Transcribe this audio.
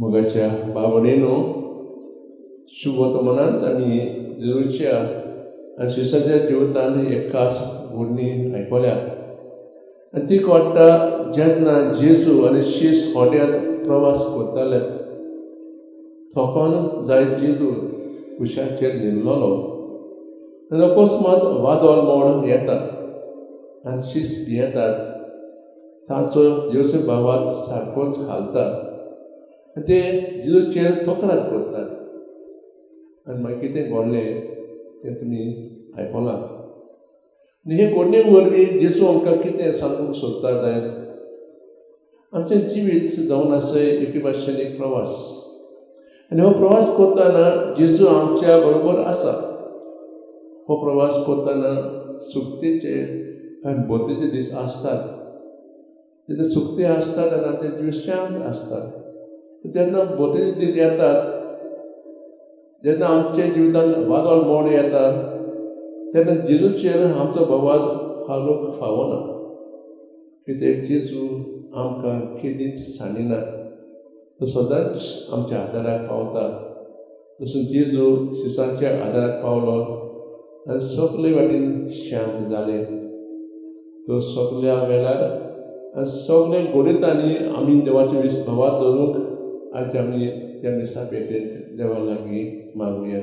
मोगाच्या बावडेनो शुभ वर्तमानांत आमी जेजूच्या आनी शिसाच्या जिवितांत एक खास घडणी आयकल्यात आनी ती घडटा जेन्ना जेजू आनी शीस होड्यांत प्रवास करताले थोकोन जाय जेजू कुशाचेर न्हिदलोलो आनी अकस्मात वादळ मोड येता आनी शीस येतात तांचो जेजू भावाक सारकोच घालता आनी ते जेजूचेर तक्रार करतात आनी मागीर कितें घडलें तें तुमी आयकलां आनी हे घडणे वरवीं जेजू आमकां कितें सांगूंक सोदता आयज आमचें जिवीत जावन आसा एके भाशेन एक प्रवास आनी हो प्रवास करतना जेजू आमच्या बरोबर आसा हो प्रवास करतना सुक्तेचे आनी बोतेचे दीस आसतात जेन्ना सुक्ती आसतात आनी आमचें जीव शांत आसता जेन्ना बोतेचे दीस येतात जेन्ना आमच्या जिवितांत वादळ मोड येता तेन्ना जेजूचेर आमचो बोवाळ घालूंक फावना कित्याक जेजू आमकां केदींच सांडिना तो सदांच आमच्या आदाराक पावता जसो जेजू शिसांच्या आदाराक पावलो आनी सगळे वाटेन शांत जालें तो सगल्या वेळार आनी सगळे घडीतांनी आमी देवाचे विस्वास धरूंक आज आमी ह्या दिसा भेटेंत देवा लागीं मागुया.